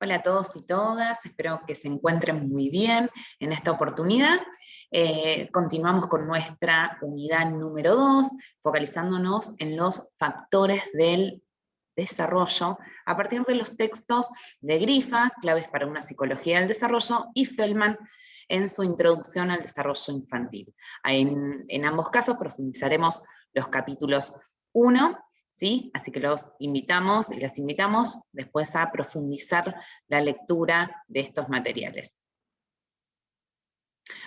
Hola a todos y todas, espero que se encuentren muy bien en esta oportunidad. Continuamos con nuestra unidad número 2, focalizándonos en los factores del desarrollo a partir de los textos de Grifa, Claves para una psicología del desarrollo, y Feldman en su introducción al desarrollo infantil. En ambos casos profundizaremos los capítulos 1, ¿sí? Así que los invitamos y las invitamos después a profundizar la lectura de estos materiales.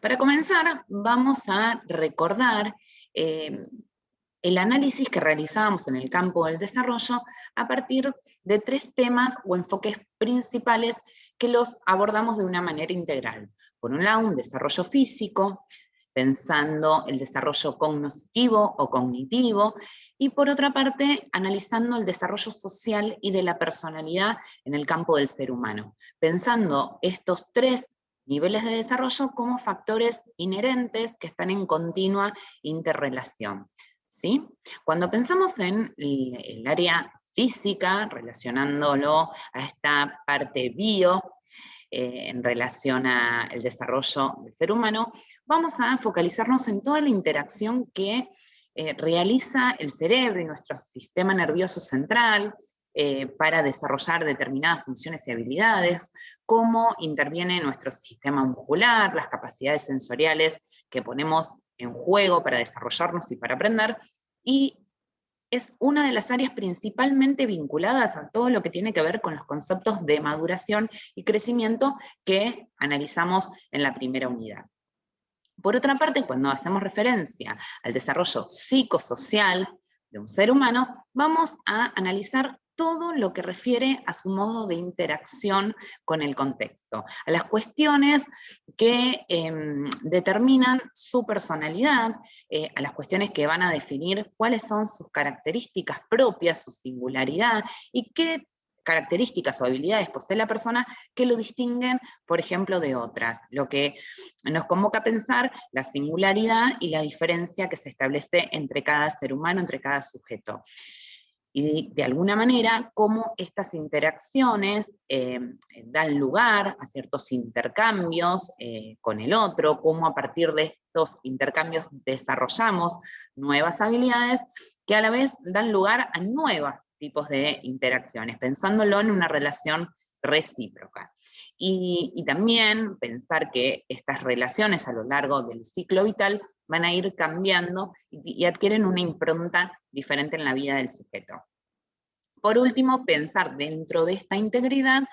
Para comenzar, vamos a recordar el análisis que realizábamos en el campo del desarrollo a partir de 3 temas o enfoques principales que los abordamos de una manera integral. Por un lado, un desarrollo físico, pensando el desarrollo cognitivo o cognitivo, y por otra parte, analizando el desarrollo social y de la personalidad en el campo del ser humano, pensando estos 3 niveles de desarrollo como factores inherentes que están en continua interrelación, ¿sí? Cuando pensamos en el área física, relacionándolo a esta parte bio, en relación al desarrollo del ser humano, vamos a focalizarnos en toda la interacción que realiza el cerebro y nuestro sistema nervioso central para desarrollar determinadas funciones y habilidades, cómo interviene nuestro sistema muscular, las capacidades sensoriales que ponemos en juego para desarrollarnos y para aprender, y es una de las áreas principalmente vinculadas a todo lo que tiene que ver con los conceptos de maduración y crecimiento que analizamos en la primera unidad. Por otra parte, cuando hacemos referencia al desarrollo psicosocial de un ser humano, vamos a analizar todo lo que refiere a su modo de interacción con el contexto, a las cuestiones que determinan su personalidad, a las cuestiones que van a definir cuáles son sus características propias, su singularidad, y qué características o habilidades posee la persona que lo distinguen, por ejemplo, de otras, lo que nos convoca a pensar la singularidad y la diferencia que se establece entre cada ser humano, entre cada sujeto. Y de alguna manera, cómo estas interacciones dan lugar a ciertos intercambios con el otro, cómo a partir de estos intercambios desarrollamos nuevas habilidades que a la vez dan lugar a nuevos tipos de interacciones, pensándolo en una relación recíproca. Y también pensar que estas relaciones a lo largo del ciclo vital van a ir cambiando y adquieren una impronta diferente en la vida del sujeto. Por último, pensar dentro de esta integridad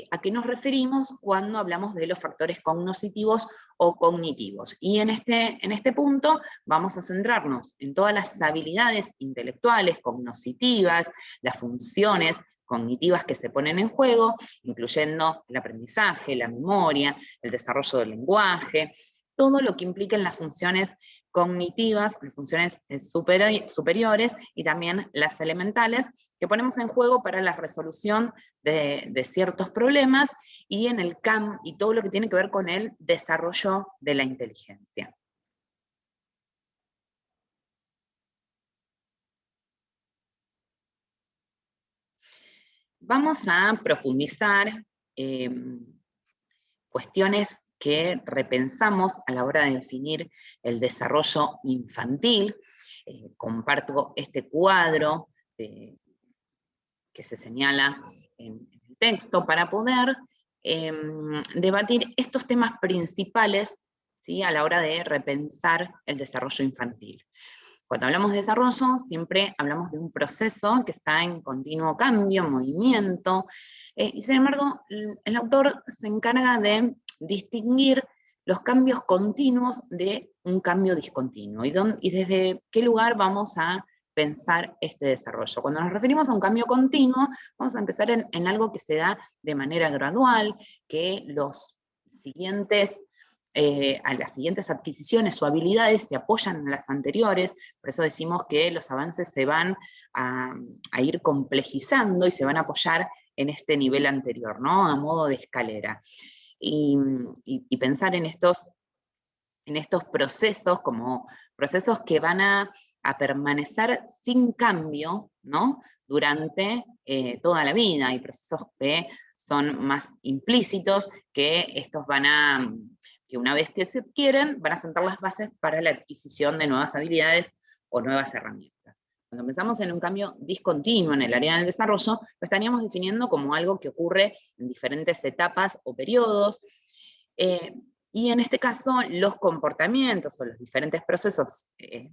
a qué nos referimos cuando hablamos de los factores cognitivos o cognitivos. Y en este punto vamos a centrarnos en todas las habilidades intelectuales, cognitivas, las funciones cognitivas que se ponen en juego, incluyendo el aprendizaje, la memoria, el desarrollo del lenguaje, todo lo que implica en las funciones cognitivas, las funciones superiores y también las elementales, que ponemos en juego para la resolución de ciertos problemas y y todo lo que tiene que ver con el desarrollo de la inteligencia. Vamos a profundizar cuestiones que repensamos a la hora de definir el desarrollo infantil. Comparto este cuadro que se señala en el texto para poder debatir estos temas principales, ¿sí?, a la hora de repensar el desarrollo infantil. Cuando hablamos de desarrollo, siempre hablamos de un proceso que está en continuo cambio, movimiento, y sin embargo, el autor se encarga de distinguir los cambios continuos de un cambio discontinuo, y desde qué lugar vamos a pensar este desarrollo. Cuando nos referimos a un cambio continuo, vamos a empezar en algo que se da de manera gradual, que a las siguientes adquisiciones o habilidades se apoyan en las anteriores, por eso decimos que los avances se van a ir complejizando y se van a apoyar en este nivel anterior, ¿no?, a modo de escalera. Y pensar en estos procesos como procesos que van a a permanecer sin cambio, ¿no? Durante toda la vida. Hay procesos que son más implícitos, que estos que una vez que se adquieren, van a sentar las bases para la adquisición de nuevas habilidades o nuevas herramientas. Cuando pensamos en un cambio discontinuo en el área del desarrollo, lo estaríamos definiendo como algo que ocurre en diferentes etapas o periodos, y en este caso los comportamientos o los diferentes procesos que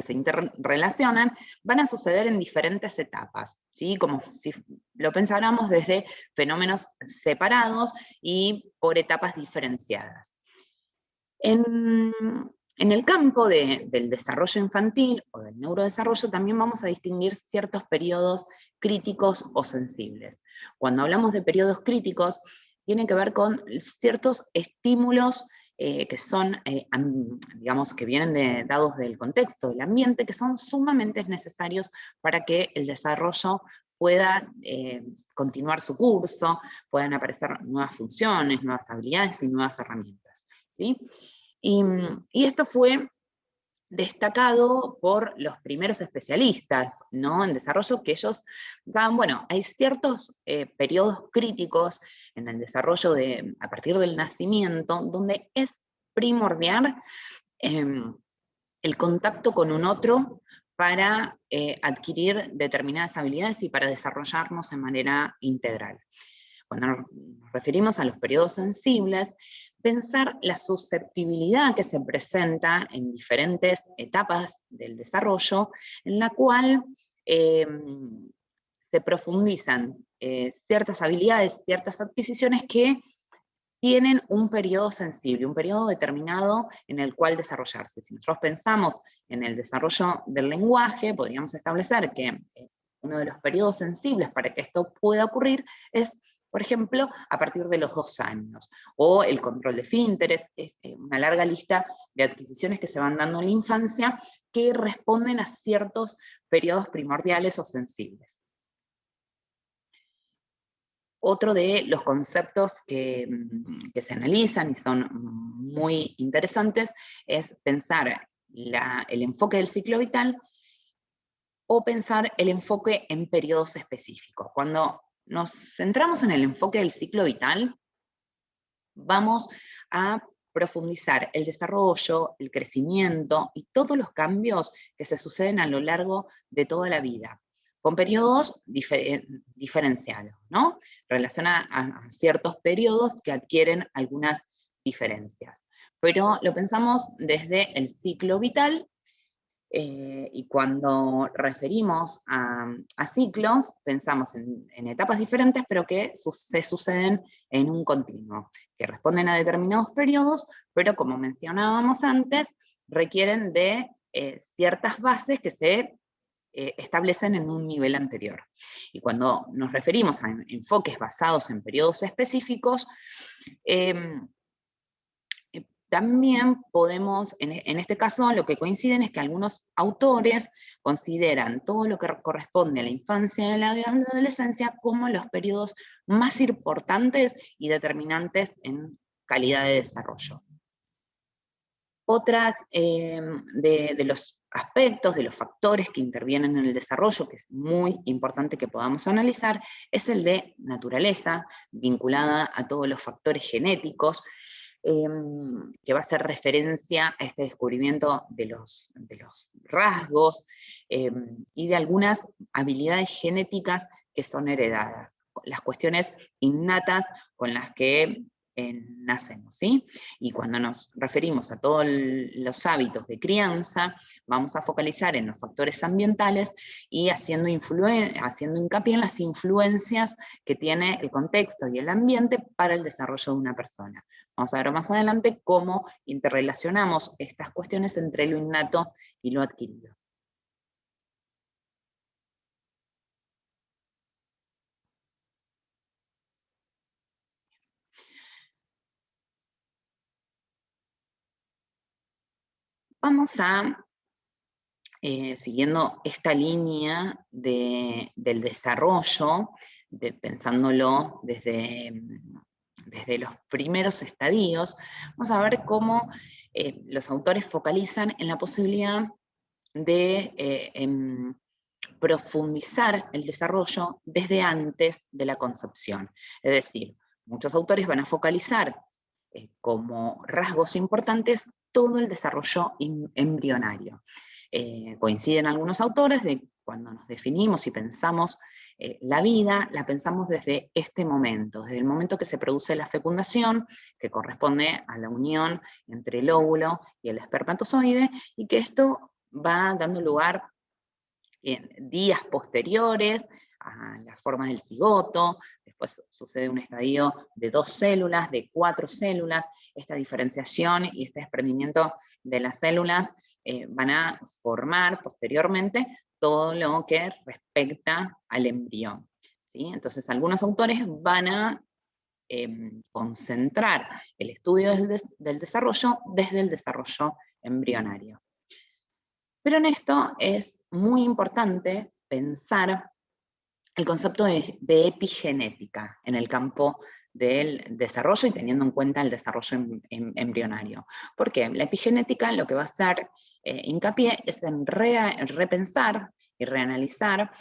se interrelacionan van a suceder en diferentes etapas, ¿sí? Como si lo pensáramos desde fenómenos separados y por etapas diferenciadas. En el campo del desarrollo infantil o del neurodesarrollo también vamos a distinguir ciertos periodos críticos o sensibles. Cuando hablamos de periodos críticos, tiene que ver con ciertos estímulos que son, digamos, que vienen dados del contexto, del ambiente, que son sumamente necesarios para que el desarrollo pueda continuar su curso, puedan aparecer nuevas funciones, nuevas habilidades y nuevas herramientas, ¿sí? Y esto fue destacado por los primeros especialistas, ¿no?, en desarrollo, que ellos pensaban, bueno, hay ciertos periodos críticos en el desarrollo a partir del nacimiento, donde es primordial el contacto con un otro para adquirir determinadas habilidades y para desarrollarnos de manera integral. Cuando nos referimos a los periodos sensibles, pensar la susceptibilidad que se presenta en diferentes etapas del desarrollo, en la cual se profundizan ciertas habilidades, ciertas adquisiciones que tienen un periodo sensible, un periodo determinado en el cual desarrollarse. Si nosotros pensamos en el desarrollo del lenguaje, podríamos establecer que uno de los periodos sensibles para que esto pueda ocurrir es, por ejemplo, a partir de los 2 años, o el control de esfínteres, es una larga lista de adquisiciones que se van dando en la infancia que responden a ciertos periodos primordiales o sensibles. Otro de los conceptos que se analizan y son muy interesantes es pensar el enfoque del ciclo vital o pensar el enfoque en periodos específicos. Cuando nos centramos en el enfoque del ciclo vital, vamos a profundizar el desarrollo, el crecimiento y todos los cambios que se suceden a lo largo de toda la vida, con periodos diferenciados, ¿no? Relaciona a ciertos periodos que adquieren algunas diferencias. Pero lo pensamos desde el ciclo vital, y cuando referimos a ciclos, pensamos en etapas diferentes, pero que se suceden en un continuo, que responden a determinados periodos, pero como mencionábamos antes, requieren de ciertas bases que se establecen en un nivel anterior. Y cuando nos referimos a enfoques basados en periodos específicos, también podemos, en este caso, lo que coinciden es que algunos autores consideran todo lo que corresponde a la infancia y a la adolescencia como los periodos más importantes y determinantes en calidad de desarrollo. Otras de los aspectos, de los factores que intervienen en el desarrollo, que es muy importante que podamos analizar, es el de naturaleza, vinculada a todos los factores genéticos, que va a hacer referencia a este descubrimiento de los rasgos y de algunas habilidades genéticas que son heredadas, las cuestiones innatas con las que nacemos, ¿sí? Y cuando nos referimos a todos los hábitos de crianza, vamos a focalizar en los factores ambientales y haciendo hincapié en las influencias que tiene el contexto y el ambiente para el desarrollo de una persona. Vamos a ver más adelante cómo interrelacionamos estas cuestiones entre lo innato y lo adquirido. Vamos a, siguiendo esta línea del desarrollo, pensándolo desde los primeros estadios, vamos a ver cómo los autores focalizan en la posibilidad de profundizar el desarrollo desde antes de la concepción. Es decir, muchos autores van a focalizar como rasgos importantes todo el desarrollo embrionario. Coinciden algunos autores de cuando nos definimos y pensamos la vida, la pensamos desde este momento, desde el momento que se produce la fecundación, que corresponde a la unión entre el óvulo y el espermatozoide, y que esto va dando lugar en días posteriores a la forma del cigoto. Después sucede un estadio de 2 células, de 4 células. Esta diferenciación y este desprendimiento de las células van a formar posteriormente todo lo que respecta al embrión, ¿sí? Entonces algunos autores van a concentrar el estudio del desarrollo desde el desarrollo embrionario. Pero en esto es muy importante pensar el concepto de epigenética en el campo del desarrollo y teniendo en cuenta el desarrollo embrionario. ¿Por qué? La epigenética lo que va a hacer hincapié es en repensar y reanalizar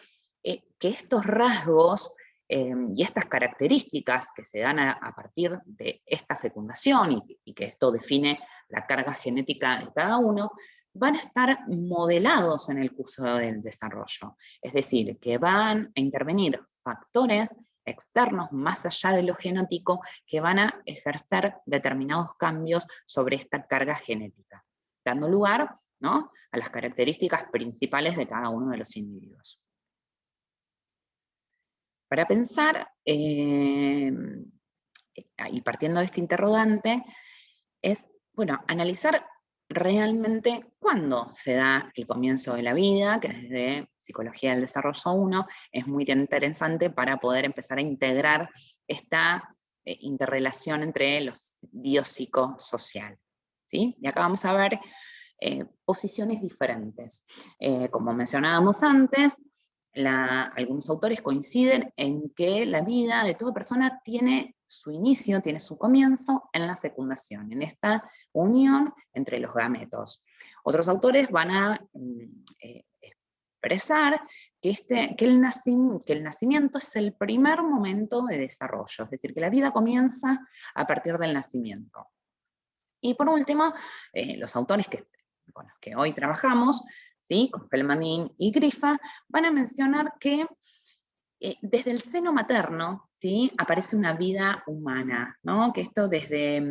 que estos rasgos y estas características que se dan a partir de esta fecundación y que esto define la carga genética de cada uno, van a estar modelados en el curso del desarrollo. Es decir, que van a intervenir factores externos más allá de lo genético que van a ejercer determinados cambios sobre esta carga genética, dando lugar, ¿no?, a las características principales de cada uno de los individuos. Para pensar, y partiendo de este interrogante, es, bueno, analizar realmente cuándo se da el comienzo de la vida, que desde Psicología del Desarrollo 1 es muy interesante para poder empezar a integrar esta interrelación entre los biopsicosocial, ¿sí? Y acá vamos a ver posiciones diferentes. Como mencionábamos antes, algunos autores coinciden en que la vida de toda persona tiene su inicio, tiene su comienzo en la fecundación, en esta unión entre los gametos. Otros autores van a expresar que el nacimiento es el primer momento de desarrollo, es decir, que la vida comienza a partir del nacimiento. Y por último, los autores con los que hoy trabajamos, ¿sí?, con Felmanin y Griffa, van a mencionar que desde el seno materno, ¿sí?, aparece una vida humana, ¿no? Que esto desde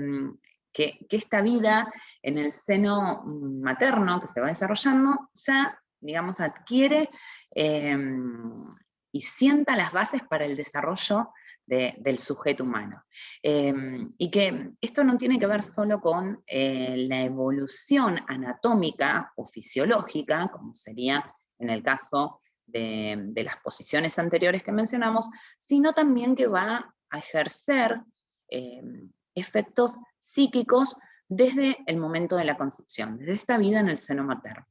que esta vida en el seno materno que se va desarrollando ya, digamos, adquiere y sienta las bases para el desarrollo del sujeto humano. Y que esto no tiene que ver solo con la evolución anatómica o fisiológica, como sería en el caso de las posiciones anteriores que mencionamos, sino también que va a ejercer efectos psíquicos desde el momento de la concepción, desde esta vida en el seno materno.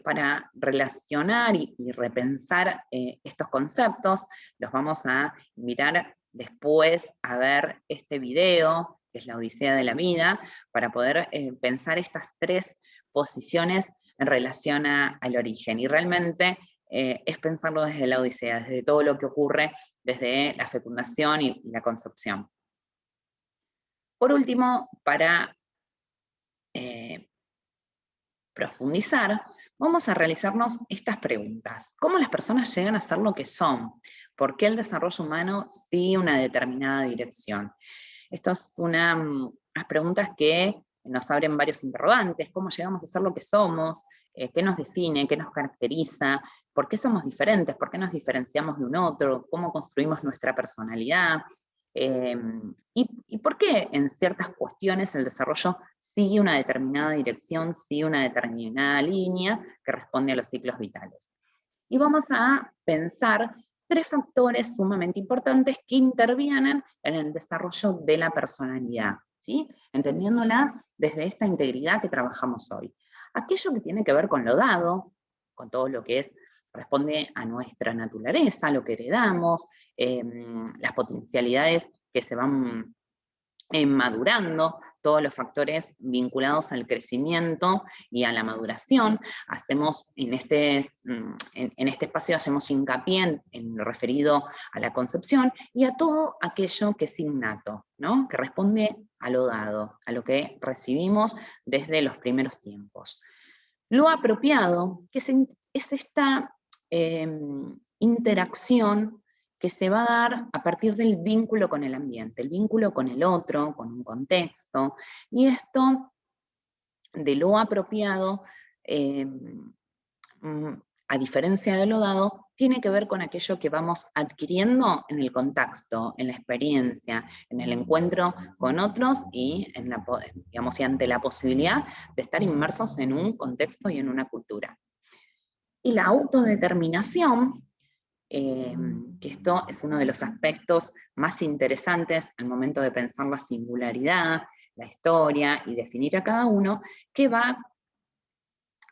Para relacionar y repensar estos conceptos, los vamos a invitar después a ver este video, que es la Odisea de la Vida, para poder pensar estas 3 posiciones en relación al origen. Y realmente es pensarlo desde la Odisea, desde todo lo que ocurre desde la fecundación y la concepción. Por último, para profundizar, vamos a realizarnos estas preguntas. ¿Cómo las personas llegan a ser lo que son? ¿Por qué el desarrollo humano sigue una determinada dirección? Estas son unas preguntas que nos abren varios interrogantes. ¿Cómo llegamos a ser lo que somos? ¿Qué nos define? ¿Qué nos caracteriza? ¿Por qué somos diferentes? ¿Por qué nos diferenciamos de un otro? ¿Cómo construimos nuestra personalidad? ¿Y por qué en ciertas cuestiones el desarrollo sigue una determinada dirección, sigue una determinada línea que responde a los ciclos vitales? Y vamos a pensar 3 factores sumamente importantes que intervienen en el desarrollo de la personalidad, ¿sí?, entendiéndola desde esta integridad que trabajamos hoy. Aquello que tiene que ver con lo dado, con todo lo que responde a nuestra naturaleza, lo que heredamos, las potencialidades que se van madurando todos los factores vinculados al crecimiento y a la maduración. Hacemos en este espacio hacemos hincapié en lo referido a la concepción y a todo aquello que es innato, ¿no? Que responde a lo dado, a lo que recibimos desde los primeros tiempos. Lo apropiado, que es esta interacción que se va a dar a partir del vínculo con el ambiente, el vínculo con el otro, con un contexto, y esto de lo apropiado, a diferencia de lo dado, tiene que ver con aquello que vamos adquiriendo en el contacto, en la experiencia, en el encuentro con otros y, digamos, y ante la posibilidad de estar inmersos en un contexto y en una cultura. Y la autodeterminación, que esto es uno de los aspectos más interesantes al momento de pensar la singularidad, la historia y definir a cada uno, que va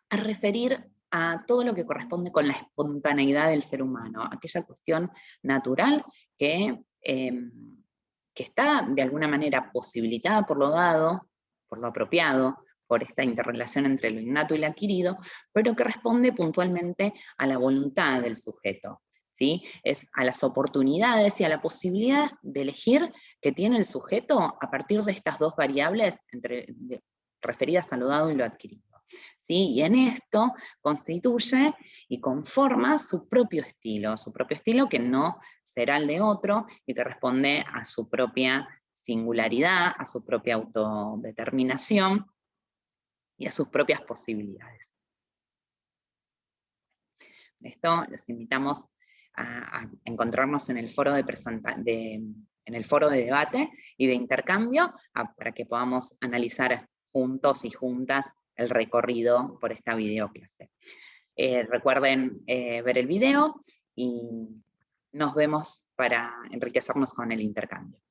a referir a todo lo que corresponde con la espontaneidad del ser humano, aquella cuestión natural que está de alguna manera posibilitada por lo dado, por lo apropiado, por esta interrelación entre lo innato y lo adquirido, pero que responde puntualmente a la voluntad del sujeto. ¿Sí? Es a las oportunidades y a la posibilidad de elegir que tiene el sujeto a partir de estas dos variables referidas a lo dado y lo adquirido. ¿Sí? Y en esto constituye y conforma su propio estilo que no será el de otro y que responde a su propia singularidad, a su propia autodeterminación y a sus propias posibilidades. Esto los invitamos a encontrarnos en el foro en el foro de debate y de intercambio para que podamos analizar juntos y juntas el recorrido por esta videoclase. Recuerden ver el video y nos vemos para enriquecernos con el intercambio.